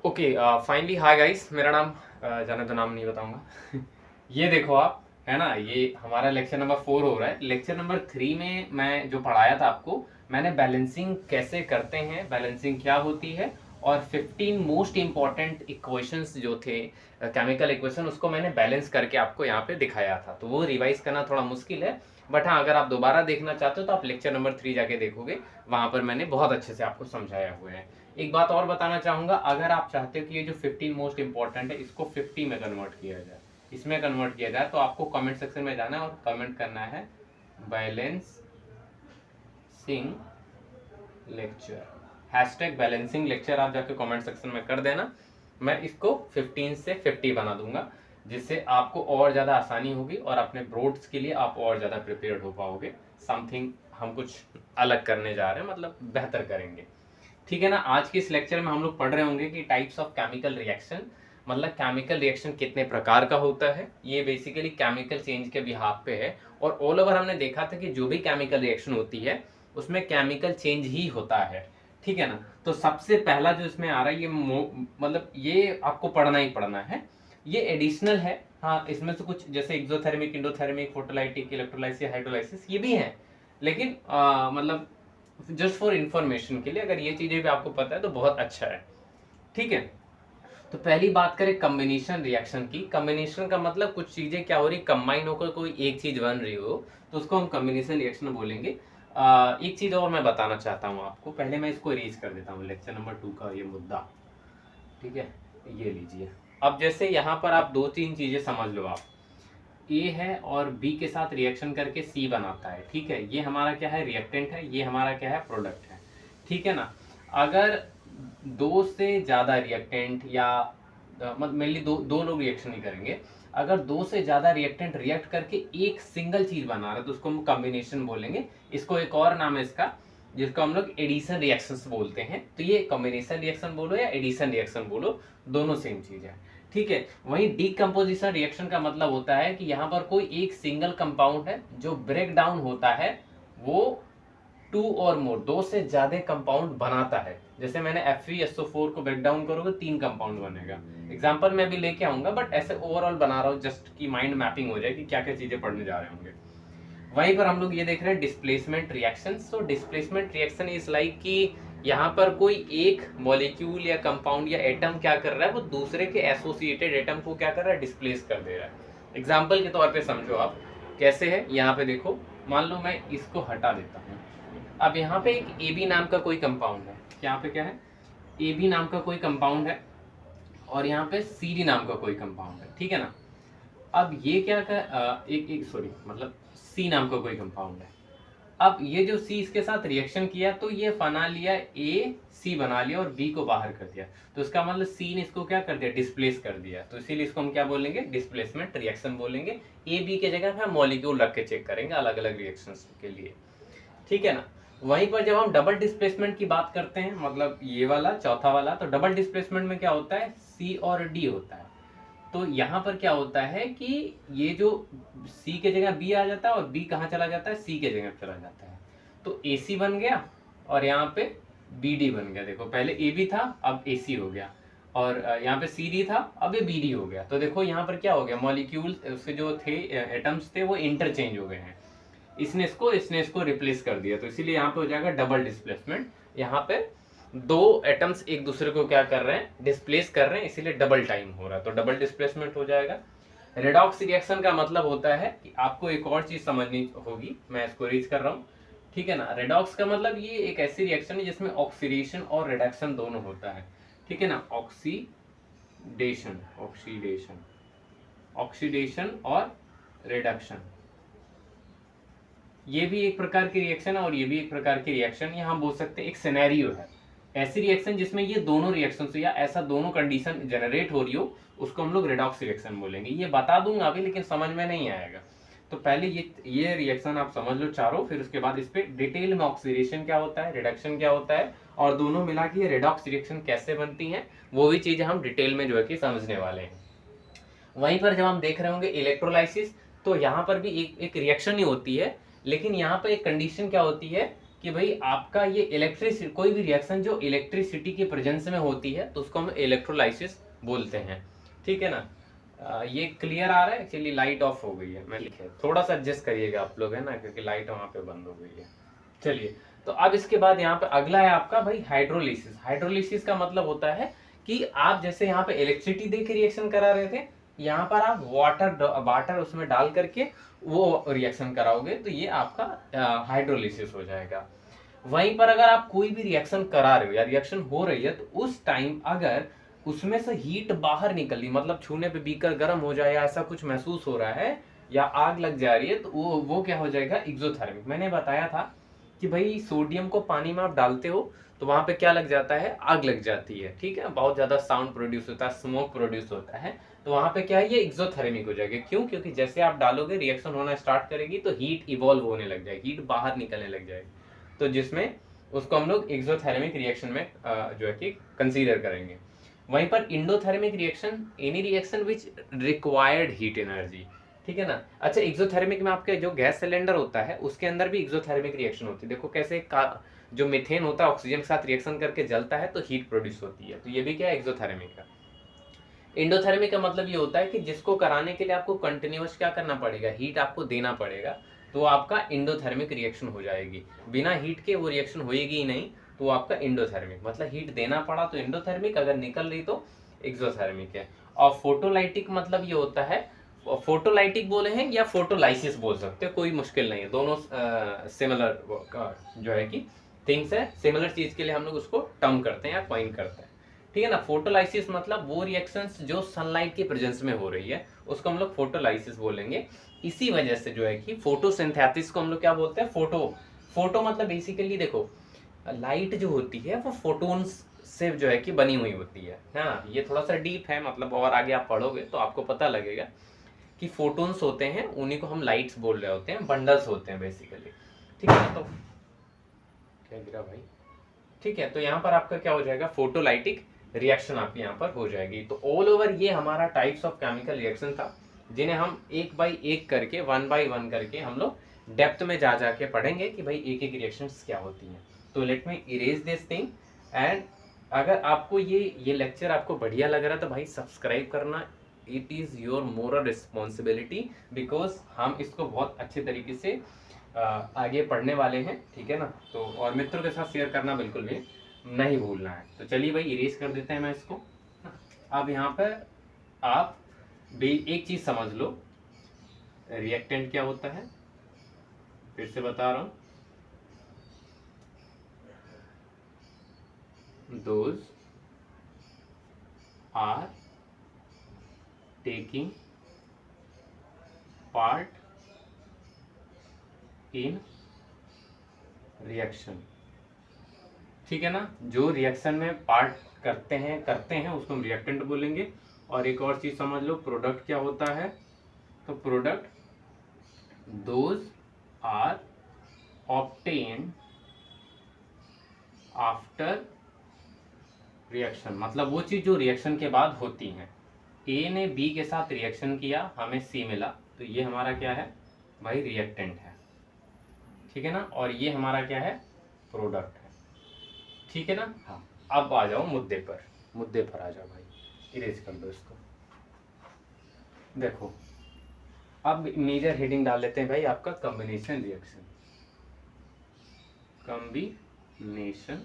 Okay, finally hi guys, मेरा नाम जाने तो नाम नहीं बताऊंगा। ये देखो आप, है ना, ये हमारा लेक्चर नंबर 4 हो रहा है। लेक्चर नंबर 3 में मैं जो पढ़ाया था आपको, मैंने बैलेंसिंग कैसे करते हैं, बैलेंसिंग क्या होती है, और 15 मोस्ट इंपॉर्टेंट इक्वेशंस जो थे, केमिकल इक्वेशन, उसको मैंने बैलेंस करके आपको यहाँ पे दिखाया था। तो वो रिवाइज करना थोड़ा मुश्किल है, बट हाँ, अगर आप दोबारा देखना चाहते हो तो आप लेक्चर नंबर 3 जाके देखोगे, वहां पर मैंने बहुत अच्छे से आपको समझाया हुआ है। एक बात और बताना चाहूंगा, अगर आप चाहते हो कि ये जो 15 मोस्ट इंपॉर्टेंट है इसको 50 में कन्वर्ट किया जाए, इसमें कन्वर्ट किया जाए, तो आपको कमेंट सेक्शन में जाना है और कमेंट करना है balancing lecture, hashtag balancing lecture आप जाके कमेंट सेक्शन में कर देना। मैं इसको 15 से 50 बना दूंगा, जिससे आपको और ज़्यादा आसानी होगी और अपने ब्रोड्स के लिए आप और ज़्यादा प्रिपेयर्ड हो पाओगे। समथिंग हम कुछ अलग करने जा रहे हैं, मतलब बेहतर करेंगे, ठीक है ना। आज के इस लेक्चर में हम लोग पढ़ रहे होंगे कि टाइप्स ऑफ केमिकल रिएक्शन, मतलब केमिकल रिएक्शन कितने प्रकार का होता है। ये बेसिकली केमिकल चेंज के बिहाफ पे है, और ऑल ओवर हमने देखा था कि जो भी केमिकल रिएक्शन होती है उसमें केमिकल चेंज ही होता है, ठीक है ना। तो सबसे पहला जो इसमें आ रहा है, ये मतलब ये आपको पढ़ना ही पढ़ना है, ये एडिशनल है। हाँ, इसमें से कुछ जैसे exothermic, endothermic, photolytic, electrolysis, hydrolysis, ये भी हैं, लेकिन मतलब जस्ट फॉर इंफॉर्मेशन के लिए, अगर ये चीजें भी आपको पता है तो बहुत अच्छा है, ठीक है। तो पहली बात करें कम्बिनेशन रिएक्शन की। कम्बिनेशन का मतलब कुछ चीजें क्या हो रही, कंबाइन होकर कोई एक चीज बन रही हो, तो उसको हम कम्बिनेशन रिएक्शन बोलेंगे। एक चीज और मैं बताना चाहता हूँ आपको, पहले मैं इसको इरेज कर देता हूँ, लेक्चर नंबर 2 का ये मुद्दा, ठीक है। ये लीजिए, अब जैसे यहाँ पर आप दो तीन चीजें समझ लो। आप ए है और बी के साथ रिएक्शन करके सी बनाता है, ठीक है। ये हमारा क्या है, रिएक्टेंट है, ये हमारा क्या है, प्रोडक्ट है, ठीक है ना। अगर दो से ज्यादा रिएक्टेंट या मतलब मेनली दो लोग रिएक्शन ही करेंगे, अगर दो से ज्यादा रिएक्टेंट रिएक्ट करके एक सिंगल चीज बना रहे हैं तो उसको हम कॉम्बिनेशन बोलेंगे। इसको एक और नाम है इसका, जिसको हम लोग एडिशन रिएक्शंस बोलते हैं। तो ये कॉम्बिनेशन रिएक्शन बोलो या एडिशन रिएक्शन बोलो, दोनों सेम चीज है, ठीक है। वहीं डीकम्पोजिशन रिएक्शन का मतलब होता है कि यहाँ पर कोई एक सिंगल कंपाउंड है जो ब्रेक डाउन होता है, वो टू और मोर, दो से ज्यादा कंपाउंड बनाता है। जैसे मैंने Fe2SO4 को ब्रेक डाउन करोगे 3 कंपाउंड बनेगा। एग्जांपल मैं भी लेके आऊंगा, बट ऐसे ओवरऑल बना रहा हूँ जस्ट की माइंड मैपिंग हो जाए कि क्या क्या चीजें पढ़ने जा रहे होंगे। वहीं पर हम लोग ये देख रहे हैं डिस्प्लेसमेंट रिएक्शन। तो डिस्प्लेसमेंट रिएक्शन इज लाइक कि यहाँ पर कोई एक मॉलिक्यूल या कंपाउंड या एटम क्या कर रहा है, वो दूसरे के एसोसिएटेड एटम को क्या कर रहा है, डिस्प्लेस कर दे रहा है। एग्जाम्पल के तौर पे समझो आप, कैसे है, यहाँ पे देखो, मान लो मैं इसको हटा देता हूँ। अब यहाँ पे एक ए बी नाम का कोई कंपाउंड है, यहाँ पे क्या है, ए बी नाम का कोई कंपाउंड है, और यहाँ पे सी डी नाम का कोई कंपाउंड है, ठीक है ना। अब ये क्या कर एक एक सॉरी, मतलब सी नाम का कोई कंपाउंड है। अब ये जो सी इसके साथ रिएक्शन किया तो ये बना लिया, ए सी बना लिया और बी को बाहर कर दिया, तो इसका मतलब सी ने इसको क्या कर दिया, डिस्प्लेस कर दिया। तो इसीलिए इसको हम क्या बोलेंगे, डिस्प्लेसमेंट रिएक्शन बोलेंगे। ए बी के जगह हम मॉलिक्यूल रख के चेक करेंगे अलग अलग रिएक्शंस के लिए, ठीक है ना। वहीं पर जब हम डबल डिस्प्लेसमेंट की बात करते हैं, मतलब ये वाला चौथा वाला, तो डबल डिस्प्लेसमेंट में क्या होता है, सी और डी होता है। तो यहाँ पर क्या होता है कि ये जो C के जगह B आ जाता है और B कहाँ चला जाता है, C के जगह चला जाता है। तो AC बन गया और यहाँ पे BD बन गया। देखो पहले AB था, अब AC हो गया, और यहाँ पे CD था, अब ये BD हो गया। तो देखो यहाँ पर क्या हो गया, मॉलिक्यूल उसके जो थे, एटम्स थे, वो इंटरचेंज हो गए हैं। इसने इसको रिप्लेस कर दिया, तो इसीलिए यहाँ पे हो जाएगा डबल डिस्प्लेसमेंट। यहाँ पे दो एटम्स एक दूसरे को क्या कर रहे हैं, डिस्प्लेस कर रहे हैं, इसीलिए डबल टाइम हो रहा है, तो डबल डिस्प्लेसमेंट हो जाएगा। रेडॉक्स रिएक्शन का मतलब होता है कि आपको एक और चीज समझनी होगी, मैं इसको रीच कर रहा हूँ, ठीक है ना। रेडॉक्स का मतलब ये एक ऐसी रिएक्शन है जिसमें ऑक्सीडेशन और रिडक्शन दोनों होता है, ठीक है ना। ऑक्सीडेशन ऑक्सीडेशन ऑक्सीडेशन और रिडक्शन, ये भी एक प्रकार की रिएक्शन है और ये भी एक प्रकार की रिएक्शन। यहाँ बोल सकते हैं एक सिनेरियो है, ऐसी रिएक्शन जिसमें ये दोनों रिएक्शन या ऐसा दोनों कंडीशन जनरेट हो रही हो, उसको हम लोग रेडॉक्स रिएक्शन बोलेंगे। ये बता दूंगा अभी, लेकिन समझ में नहीं आएगा, तो पहले ये रिएक्शन आप समझ लो चारों, फिर उसके बाद इस पे डिटेल में ऑक्सीडेशन क्या होता है, रिडक्शन क्या होता है, और दोनों मिला के रेडॉक्स रिएक्शन कैसे बनती है, वो भी चीजें हम डिटेल में जो है कि समझने वाले हैं। वहीं पर जब हम देख रहे होंगे इलेक्ट्रोलाइसिस, तो यहाँ पर भी एक रिएक्शन ही होती है, लेकिन यहाँ पर एक कंडीशन क्या होती है कि भाई आपका ये इलेक्ट्रिसिटी, कोई भी रिएक्शन जो इलेक्ट्रिसिटी की प्रेजेंस में होती है तो उसको हम इलेक्ट्रोलाइसिस बोलते हैं, ठीक है ना। ये क्लियर आ रहा है। एक्चुअली लाइट ऑफ हो गई है, मैं लिखे थोड़ा सा एडजस्ट करिएगा आप लोग, है ना, क्योंकि लाइट वहाँ पे बंद हो गई है। चलिए, तो अब इसके बाद यहाँ पे अगला है आपका भाई हाइड्रोलिसिस। हाइड्रोलिसिस का मतलब होता है कि आप जैसे यहाँ पे इलेक्ट्रिसिटी दे के रिएक्शन करा रहे थे, यहाँ पर आप वाटर उसमें डाल करके वो रिएक्शन कराओगे, तो ये आपका हाइड्रोलिसिस हो जाएगा। वहीं पर अगर आप कोई भी रिएक्शन करा रहे हो या रिएक्शन हो रही है, तो उस टाइम अगर उसमें से हीट बाहर निकल रही, मतलब छूने पे बीकर गर्म हो जाए या ऐसा कुछ महसूस हो रहा है या आग लग जा रही है, तो वो क्या हो जाएगा, एक्सोथर्मिक। मैंने बताया था कि भाई सोडियम को पानी में आप डालते हो तो वहां पे क्या लग जाता है, आग लग जाती है, ठीक है, बहुत ज्यादा साउंड प्रोड्यूस होता है, स्मोक प्रोड्यूस होता है, तो वहां पे क्या है, ये एक्सोथर्मिक हो जाएगा। क्यों? क्योंकि जैसे आप डालोगे रिएक्शन होना स्टार्ट करेगी तो हीट इवॉल्व होने लग जाएगी, हीट बाहर निकलने लग जाएगी, तो जिसमें उसको हम लोग एक्सोथर्मिक रिएक्शन में जो है कि कंसीडर करेंगे। वहीं पर endothermic reaction, any reaction which required heat energy, ठीक है ना। अच्छा, एक्सोथर्मिक में आपके जो गैस सिलेंडर होता है उसके अंदर भी एक्सोथर्मिक रिएक्शन होती है। देखो कैसे जो मीथेन होता है ऑक्सीजन के साथ रिएक्शन करके जलता है तो हीट प्रोड्यूस होती है, तो ये भी क्या है, एक्सोथर्मिक है। इंडोथर्मिक का मतलब ये होता है कि जिसको कराने के लिए आपको कंटिन्यूअस क्या करना पड़ेगा, हीट आपको देना पड़ेगा, तो आपका इंडोथर्मिक रिएक्शन हो जाएगी। बिना हीट के वो रिएक्शन होएगी ही नहीं, तो आपका इंडोथर्मिक, मतलब हीट देना पड़ा तो इंडोथर्मिक, अगर निकल रही तो एक्सोथर्मिक है। और फोटोलाइटिक मतलब ये होता है, फोटोलाइटिक बोले हैं या फोटोलाइसिस बोल सकते हो, कोई मुश्किल नहीं है, दोनों सिमिलर जो है कि थिंग्स है, सिमिलर चीज के लिए हम लोग उसको टर्म करते हैं या कॉइन करते हैं, ठीक है ना। फोटोलाइसिस मतलब वो रिएक्शंस जो सनलाइट की प्रेजेंस में हो रही है उसको हम लोग फोटोलाइसिस बोलेंगे। इसी वजह से जो है कि फोटोसिंथेसिस को हम लोग क्या बोलते हैं, फोटो मतलब बेसिकली देखो, लाइट जो होती है वो फोटोन्स से जो है कि बनी हुई होती है ना। ये थोड़ा सा डीप है, मतलब और आगे आप पढ़ोगे तो आपको पता लगेगा कि फोटोन्स होते हैं, उन्हीं को हम लाइट्स बोल रहे होते हैं, बंडल्स होते हैं बेसिकली, ठीक है। तो क्या गिरा भाई, ठीक है, तो यहाँ पर आपका क्या हो जाएगा, फोटोलाइटिक रिएक्शन आपके यहाँ पर हो जाएगी। तो ऑल ओवर ये हमारा टाइप्स ऑफ केमिकल रिएक्शन था, जिन्हें हम एक बाई एक करके, वन बाई वन करके हम लोग डेप्थ में जा जाके पढ़ेंगे कि भाई एक एक रिएक्शंस क्या होती हैं। तो let me erase this thing. And अगर आपको ये लेक्चर आपको बढ़िया लग रहा है तो भाई सब्सक्राइब करना, it is your moral responsibility, because हम इसको बहुत अच्छे तरीके से आगे पढ़ने वाले हैं, ठीक है ना। तो और मित्रों के साथ शेयर करना बिल्कुल भी नहीं भूलना है। तो चलिए भाई इरेज कर देते हैं मैं इसको। अब यहाँ पर आप एक चीज समझ लो, रिएक्टेंट क्या होता है, फिर से बता रहा हूं, those are taking part in reaction, ठीक है ना। जो रिएक्शन में पार्ट करते हैं उसको हम रिएक्टेंट बोलेंगे। और एक और चीज समझ लो, प्रोडक्ट क्या होता है, तो product those are obtained after reaction, मतलब वो चीज जो रिएक्शन के बाद होती है। ए ने बी के साथ रिएक्शन किया, हमें सी मिला, तो ये हमारा क्या है भाई, रिएक्टेंट है, ठीक है ना। और ये हमारा क्या है, प्रोडक्ट है, ठीक है ना। हाँ, अब आ जाओ मुद्दे पर आ जाओ भाई, इरेज कर दो इसको। देखो अब मेजर हेडिंग डाल लेते हैं भाई, आपका कॉम्बिनेशन रिएक्शन, कॉम्बिनेशन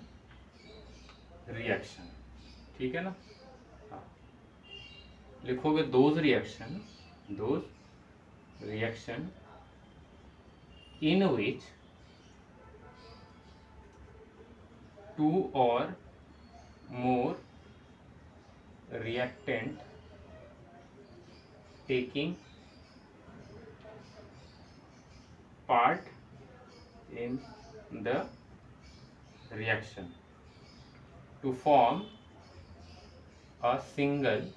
रिएक्शन, ठीक है ना। हाँ, लिखोगे those reaction in which two और more reactant taking part in the reaction to form a single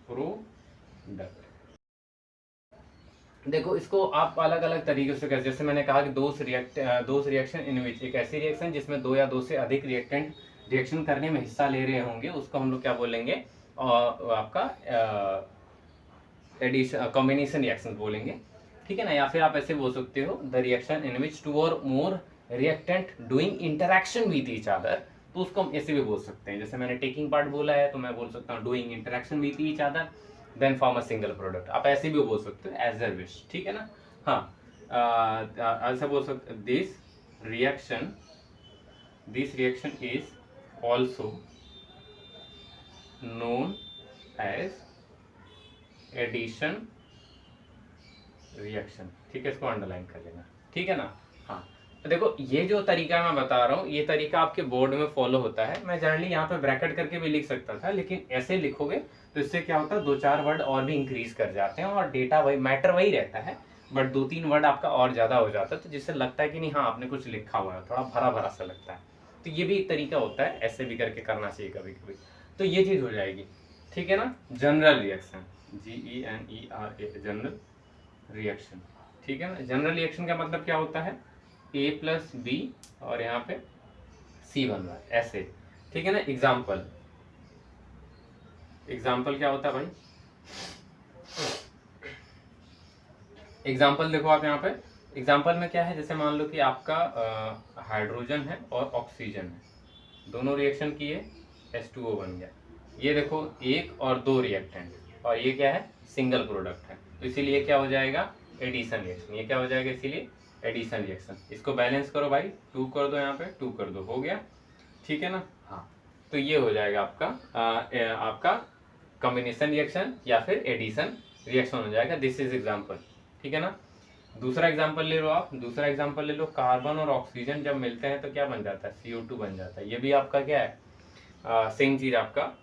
product। देखो इसको आप अलग अलग तरीके से कर, जैसे मैंने कहा कि दोस रिएक्शन इन विच, एक ऐसी रिएक्शन जिसमें दो या दो से अधिक रिएक्टेंट रिएक्शन करने में हिस्सा ले रहे होंगे, उसको हम लोग क्या बोलेंगे, आपका एडिशन कॉम्बिनेशन रिएक्शन बोलेंगे, ठीक है ना। या फिर आप ऐसे बोल सकते हो the reaction in which two और more reactant doing interaction with each other, तो उसको हम ऐसे भी बोल सकते हैं। जैसे मैंने टेकिंग पार्ट बोला है तो मैं बोल सकता हूँ doing interaction with each other than form a single product. आप ऐसे भी बोल सकते हो एज अ विश, ठीक है ना। हाँ, ऐसा बोल सकते this reaction is also known as addition reaction, ठीक है, इसको अंडरलाइन कर लेना, ठीक है ना। हाँ, तो देखो ये जो तरीका मैं बता रहा हूँ ये तरीका आपके बोर्ड में फॉलो होता है। मैं जनरली यहाँ पे ब्रैकेट करके भी लिख सकता था, लेकिन ऐसे लिखोगे तो इससे क्या होता है 2-4 वर्ड और भी इंक्रीज कर जाते हैं और डेटा वही मैटर वही रहता है, बट 2-3 वर्ड आपका और ज्यादा हो जाता है, तो जिससे लगता है कि नहीं हाँ आपने कुछ लिखा हुआ है, थोड़ा भरा भरा सा लगता है। तो ये भी एक तरीका होता है, ऐसे भी करके करना चाहिए कभी कभी, तो ये चीज हो जाएगी, ठीक है ना। General reaction, GENERA, general reaction, ठीक है ना। जनरल रिएक्शन का मतलब क्या होता है A प्लस बी और यहाँ पे C बन रहा है ऐसे, ठीक है ना। एग्जाम्पल क्या होता है भाई, एग्जाम्पल देखो आप यहाँ पे, एग्जाम्पल में क्या है, जैसे मान लो कि आपका हाइड्रोजन है और ऑक्सीजन है, दोनों रिएक्शन किए H2O बन गया। ये देखो 1 और 2 रिएक्टेंट और ये क्या है सिंगल प्रोडक्ट है, तो इसीलिए क्या हो जाएगा एडिशन रिएक्शन। ये क्या हो जाएगा इसीलिए एडिशन रिएक्शन। इसको बैलेंस करो भाई, 2 कर दो, यहाँ पे 2 कर दो, हो गया, ठीक है ना। हाँ, तो ये हो जाएगा आपका कॉम्बिनेशन रिएक्शन या फिर एडिशन रिएक्शन हो जाएगा। दिस इज एग्जाम्पल, ठीक है ना। दूसरा एग्जाम्पल ले लो आप, दूसरा एग्जाम्पल ले लो, कार्बन और ऑक्सीजन जब मिलते हैं तो क्या बन जाता है CO2 बन जाता है। ये भी आपका क्या है सेम चीज आपका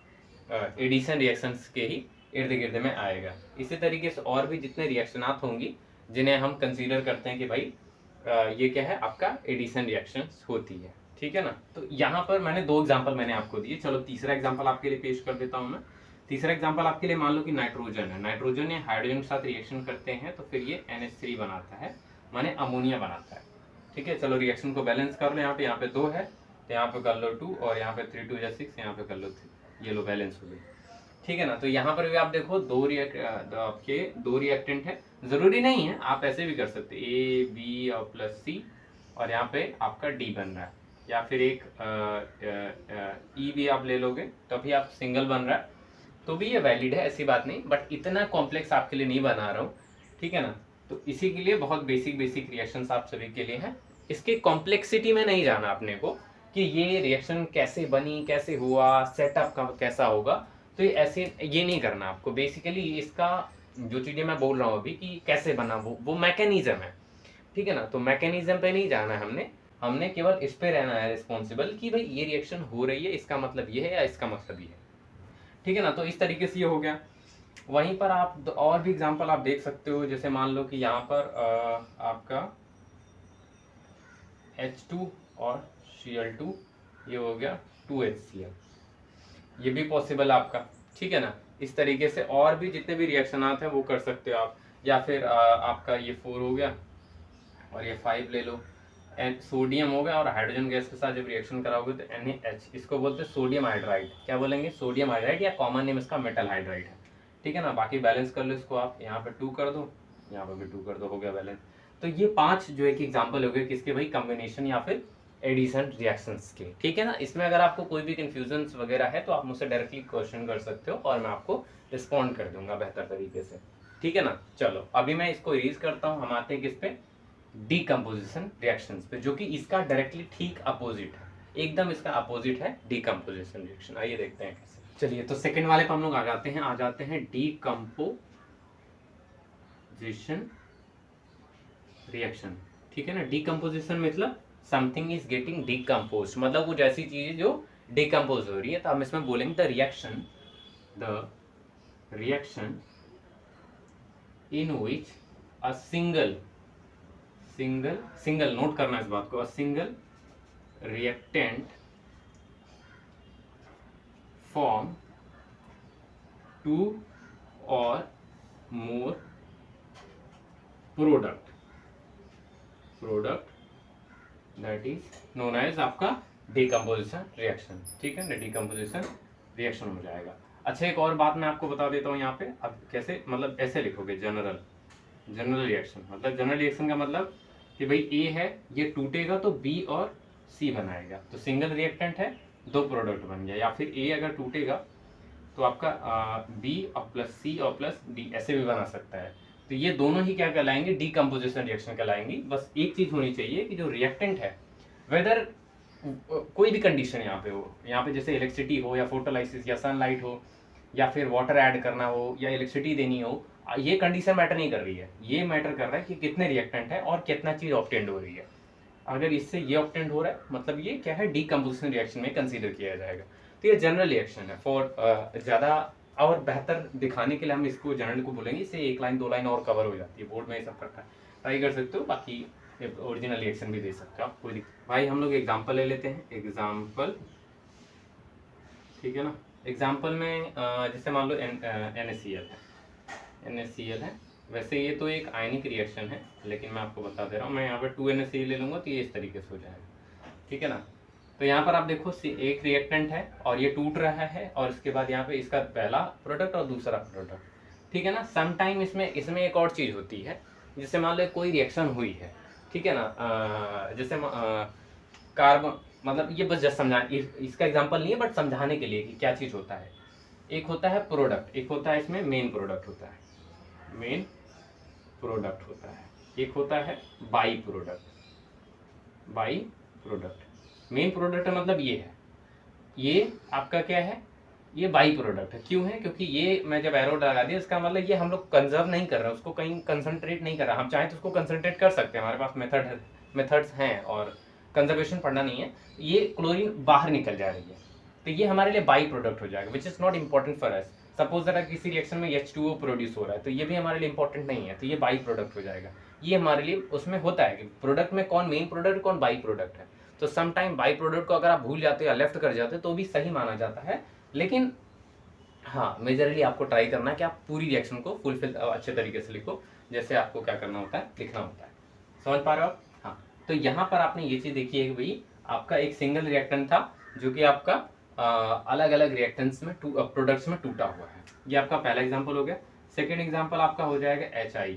एडिशन रिएक्शंस के ही इर्द गिर्द में आएगा। इसी तरीके से और भी जितने रिएक्शनात होंगी जिन्हें हम कंसीडर करते हैं कि भाई ये क्या है आपका एडिशन रिएक्शंस होती है, ठीक है ना। तो यहाँ पर मैंने 2 एग्जांपल मैंने आपको दिए, चलो तीसरा एग्जांपल आपके लिए पेश कर देता हूँ मैं। तीसरा एग्जांपल आपके लिए मान लो कि नाइट्रोजन है, नाइट्रोजन या हाइड्रोजन के साथ रिएक्शन करते हैं तो फिर ये NH3 बनाता है, माने अमोनिया बनाता है, ठीक है। चलो रिएक्शन को बैलेंस कर लो, यहाँ पे 2 है तो यहाँ पे कर लो 2 और यहाँ पे 3 2 6, यहाँ पे कर लो 3, ये लो बैलेंस हो गई, ठीक है ना। तो यहाँ पर भी आप देखो आपके 2 रिएक्टेंट है, जरूरी नहीं है आप ऐसे भी कर सकते A B और प्लस C और यहाँ पे आपका D बन रहा है, या फिर एक E भी आप ले लोगे तो भी आप सिंगल बन रहा है, तो भी ये वैलिड है, ऐसी बात नहीं, बट इतना कॉम्प्लेक्स आपके लिए नहीं बना रहा हूँ, ठीक है ना। तो इसी के लिए बहुत बेसिक रिएक्शंस आप सभी के लिए हैं, इसके कॉम्प्लेक्सिटी में नहीं जाना अपने को कि ये रिएक्शन कैसे बनी, कैसे हुआ, सेटअप का कैसा होगा, तो ये ऐसे ये नहीं करना आपको। बेसिकली इसका जो चीजें मैं बोल रहा हूँ अभी कि कैसे बना वो मैकेनिज्म है, ठीक है ना। तो मैकेनिज्म पे नहीं जाना है, हमने केवल इस पे रहना है रिस्पॉन्सिबल कि भाई ये रिएक्शन हो रही है, इसका मतलब ये है या इसका मतलब ये है, ठीक है ना। तो इस तरीके से ये हो गया। वहीं पर आप और भी एग्जांपल आप देख सकते हो, जैसे मान लो कि यहाँ पर आपका H2 और Cl2 ये हो गया 2HCl, ये भी पॉसिबल आपका, ठीक है ना। इस तरीके से और भी जितने भी रिएक्शन आते हैं वो कर सकते हो आप, या फिर आपका ये 4 हो गया और ये 5 ले लो, सोडियम हो गया और हाइड्रोजन गैस के साथ जब रिएक्शन कराओगे तो NaH, इसको बोलते हैं सोडियम हाइड्राइड, क्या बोलेंगे सोडियम हाइड्राइड, या कॉमन नेम इसका मेटल हाइड्राइड है, ठीक है ना। बाकी बैलेंस कर लो इसको आप, यहाँ पे 2 कर दो, यहाँ पे भी 2 कर दो, हो गया बैलेंस। तो ये 5 जो एक एग्जाम्पल हो गए किसके भाई कॉम्बिनेशन या फिर एडिशन रिएक्शंस के, ठीक है ना। इसमें अगर आपको कोई भी कंफ्यूजन वगैरह है तो आप मुझसे डायरेक्टली क्वेश्चन कर सकते हो और मैं आपको रिस्पॉन्ड कर दूंगा बेहतर तरीके से, ठीक है ना। चलो अभी मैं इसको इरेज करता हूँ, हम आते हैं किस पे, डीकम्पोजिशन रिएक्शंस पे, जो कि इसका डायरेक्टली ठीक अपोजिट है, एकदम इसका अपोजिट है डीकम्पोजिशन रिएक्शन। आइए देखते हैं कैसे। चलिए तो सेकंड वाले पे हम लोग आ जाते हैं डीकम्पोजिशन रिएक्शन, ठीक है ना। डीकम्पोजिशन मतलब समथिंग इज गेटिंग डीकम्पोज, मतलब कुछ ऐसी चीज है जो डीकम्पोज हो रही है, तो हम इसमें बोलेंगे the reaction in which a single note करना इस बात को, अ सिंगल रिएक्टेंट फॉर्म 2 और more product that is known as आपका डीकम्पोजिशन रिएक्शन, ठीक है ना। डीकम्पोजिशन रिएक्शन हो जाएगा। अच्छा एक और बात मैं आपको बता देता हूँ यहाँ पे, अब कैसे, मतलब ऐसे लिखोगे जनरल जनरल रिएक्शन मतलब, जनरल रिएक्शन का मतलब कि भाई ए है, ये टूटेगा तो बी और सी बनाएगा, तो सिंगल रिएक्टेंट है, दो प्रोडक्ट बन गया। या फिर ए अगर टूटेगा तो आपका बी और प्लस सी और प्लस डी ऐसे भी बना सकता है। तो ये दोनों ही क्या कहलाएंगे, डीकम्पोजिशन रिएक्शन कहलाएंगी। बस एक चीज होनी चाहिए कि जो रिएक्टेंट है, वेदर कोई भी कंडीशन यहाँ पे हो, यहाँ पे जैसे इलेक्ट्रिसिटी हो या फोटोलाइसिस या सनलाइट हो या फिर वाटर ऐड करना हो या इलेक्ट्रिसिटी देनी हो, ये कंडीशन मैटर नहीं कर रही है। ये मैटर कर रहा है कि कितने रिएक्टेंट है और कितना चीज ऑब्टेंड हो रही है। अगर इससे ये ऑब्टेंड हो रहा है मतलब ये क्या है, डीकम्पोजिशन रिएक्शन में कंसीडर किया जाएगा। तो ये जनरल रिएक्शन है। फॉर ज़्यादा और बेहतर दिखाने के लिए हम इसको जनरल को बोलेंगे, इससे एक लाइन दो लाइन और कवर हो जाती है। बोर्ड में ये सब करता है, ट्राई कर सकते हो। बाकी ओरिजिनल रिएक्शन भी दे सकते हो आप, कोई भाई। हम लोग एग्जाम्पल ले लेते हैं, एग्जाम्पल, ठीक है ना। एग्जाम्पल में जैसे मान लो NaCl है, NaCl है। वैसे ये तो एक आयनिक रिएक्शन है, लेकिन मैं आपको बता दे रहा हूँ, मैं यहाँ पर 2NaCl ले लूँगा तो ये इस तरीके से हो जाएगा, ठीक है ना। तो यहाँ पर आप देखो एक रिएक्टेंट है और ये टूट रहा है, और इसके बाद यहाँ पे इसका पहला प्रोडक्ट और दूसरा प्रोडक्ट, ठीक है ना। सम टाइम इसमें एक और चीज़ होती है, जैसे मान लो कोई रिएक्शन हुई है, ठीक है ना। जैसे कार्बन, मतलब ये बस जस्ट समझा, इसका एग्जाम्पल नहीं है बट समझाने के लिए कि क्या चीज़ होता है। एक होता है प्रोडक्ट, एक होता है इसमें मेन प्रोडक्ट होता है, मेन प्रोडक्ट होता है, एक होता है by product, by product. Main product मतलब ये है, ये आपका क्या है, ये बाई प्रोडक्ट है। क्यों है, क्योंकि ये मैं जब एरो लगा दिया इसका मतलब ये हम लोग कंजर्व नहीं कर रहे, उसको कहीं कंसंट्रेट नहीं कर रहा। हम चाहें तो उसको कंसंट्रेट कर सकते हैं, हमारे पास मेथड्स हैं, और कंजर्वेशन पढ़ना नहीं है। ये क्लोरीन बाहर निकल जा रही है, तो ये हमारे लिए बाई प्रोडक्ट हो जाएगा, which is not important for us. Suppose अगर किसी रिएक्शन में H2O प्रोड्यूस हो रहा है तो ये भी हमारे लिए इंपॉर्टेंट नहीं है, तो ये बाई प्रोडक्ट हो जाएगा। ये हमारे लिए उसमें होता है कि प्रोडक्ट में कौन मेन प्रोडक्ट कौन बाई प्रोडक्ट है। तो सम टाइम बाई प्रोडक्ट को अगर आप भूल जाते हो या लेफ्ट कर जाते हो तो भी सही माना जाता है, लेकिन हाँ मेजरली आपको ट्राई करना है कि आप पूरी रिएक्शन को फुलफिल अच्छे तरीके से लिखो, जैसे आपको क्या करना होता है, लिखना होता है। समझ पा रहे हो आप? हाँ, तो यहाँ पर आपने ये चीज़ देखी है कि भाई आपका एक सिंगल रिएक्टेंट था जो कि आपका अलग अलग रिएक्टेंट्स में प्रोडक्ट्स में टूटा हुआ है। ये आपका पहला एग्जाम्पल हो गया। सेकेंड एग्जाम्पल आपका हो जाएगा HI,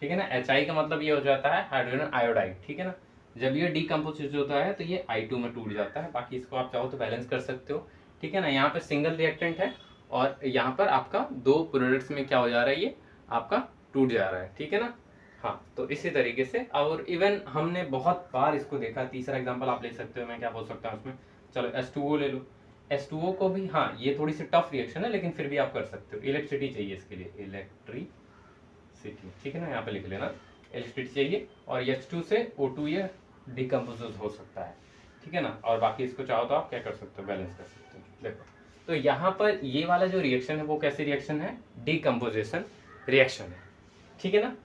ठीक है ना। HI का मतलब ये हो जाता है हाइड्रोजन आयोडाइड, ठीक है ना। जब ये डीकम्पोज होता है तो ये I2 में टूट जाता है। बाकी इसको आप चाहो तो बैलेंस कर सकते हो, ठीक है ना। यहाँ पे सिंगल रिएक्टेंट है और यहाँ पर आपका दो प्रोडक्ट्स में क्या हो जा रहा है, ये आपका टूट जा रहा है, ठीक है ना। हाँ, तो इसी तरीके से, और इवन हमने बहुत बार इसको देखा। तीसरा एग्जांपल आप ले सकते हो, मैं क्या बोल सकता हूँ उसमें, चलो H2O ले लो। H2O को भी, हाँ ये थोड़ी सी टफ रिएक्शन है लेकिन फिर भी आप कर सकते हो। इलेक्ट्रिसिटी चाहिए इसके लिए, इलेक्ट्रिसिटी, ठीक है ना, यहाँ पे लिख लेना इलेक्ट्रिसिटी चाहिए। और H2 से O2 ये डिकम्पोज हो सकता है, ठीक है ना। और बाकी इसको चाहो तो आप क्या कर सकते हो, बैलेंस कर सकते हो। देखो तो यहाँ पर ये वाला जो रिएक्शन है वो कैसी रिएक्शन है, डीकम्पोजिशन रिएक्शन है, ठीक है ना।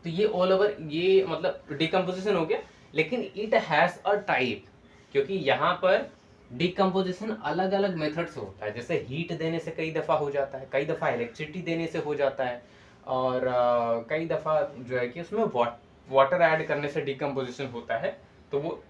तो ये ऑल ओवर ये मतलब डिकम्पोजिशन हो गया, लेकिन इट हैज अ टाइप, क्योंकि यहाँ पर डिकम्पोजिशन अलग अलग मेथड से होता है। जैसे हीट देने से कई दफ़ा हो जाता है, कई दफ़ा इलेक्ट्रिसिटी देने से हो जाता है, और कई दफ़ा जो है कि उसमें वाटर ऐड करने से डिकम्पोजिशन होता है। तो वो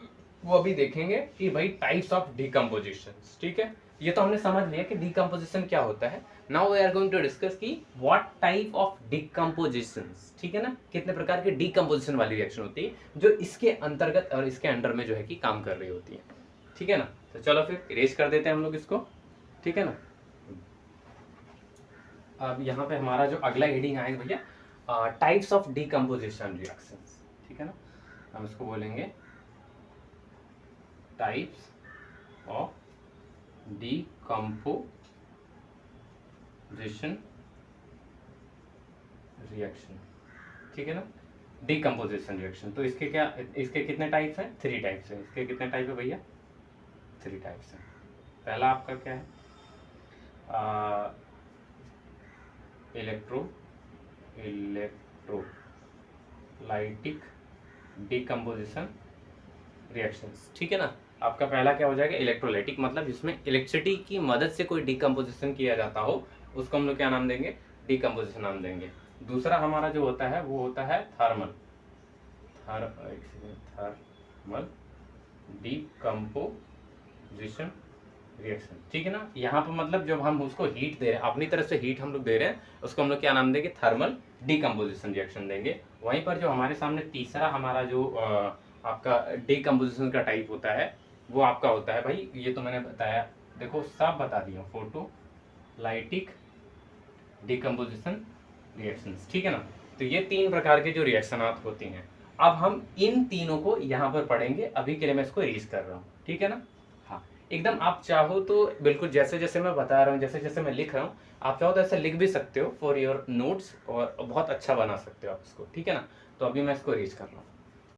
अभी देखेंगे कि भाई टाइप्स ऑफ डिकम्पोजिशन, ठीक है। ये तो हमने समझ लिया कि डिकम्पोजिशन क्या होता है। Now we are going to discuss की व्हाट टाइप ऑफ डिकम्पोजिशंस, ठीक है ना, कितने प्रकार के डिकम्पोजिशन वाली रिएक्शन होती है जो इसके अंतर्गत और इसके अंडर में जो है कि काम कर रही होती है, ठीक है ना। तो चलो फिर इरेज कर देते हैं हम लोग इसको, ठीक है ना। अब यहाँ पे हमारा जो अगला हेडिंग आएगा भैया, टाइप्स ऑफ डिकम्पोजिशन रिएक्शंस, ठीक है ना। हम इसको बोलेंगे टाइप्स ऑफ डिकम्पोजिशन रिएक्शन, ठीक है ना। डिकम्पोजिशन रिएक्शन, तो इसके क्या, इसके कितने टाइप्स हैं, 3 टाइप्स हैं। इसके कितने टाइप है भैया, 3 टाइप्स हैं। पहला आपका क्या है, इलेक्ट्रोलाइटिक डिकम्पोजिशन रिएक्शंस, ठीक है ना। आपका पहला क्या हो जाएगा, इलेक्ट्रोलाइटिक, मतलब जिसमें इलेक्ट्रिसिटी की मदद से कोई डिकम्पोजिशन किया जाता हो उसको हम लोग क्या नाम देंगे, डिकम्पोजिशन नाम देंगे। दूसरा हमारा जो होता है वो होता है थर्मल डिकम्पोजिशन रिएक्शन, ठीक है ना। यहाँ पर मतलब जब हम उसको हीट दे रहे हैं, अपनी तरफ से हीट हम लोग दे रहे हैं, उसको हम लोग क्या नाम देंगे, थर्मल डीकम्पोजिशन रिएक्शन देंगे। वहीं पर जो हमारे सामने तीसरा हमारा जो आपका डीकम्पोजिशन का टाइप होता है, वो आपका होता है भाई, ये तो मैंने बताया, देखो सब बता दिया, फोटोलाइटिक डीकम्पोजिशन रिएक्शंस, ठीक है ना। तो ये 3 प्रकार के जो रिएक्शनात होती हैं, अब हम इन तीनों को यहाँ पर पढ़ेंगे। अभी के लिए मैं इसको रीज कर रहा हूँ, ठीक है ना। हाँ, एकदम आप चाहो तो बिल्कुल जैसे जैसे मैं बता रहा हूँ, जैसे जैसे मैं लिख रहा हूँ, आप चाहो तो ऐसे लिख भी सकते हो फॉर योर नोट्स, और बहुत अच्छा बना सकते हो आप इसको, ठीक है ना। तो अभी मैं इसको रीज कर रहा हूँ।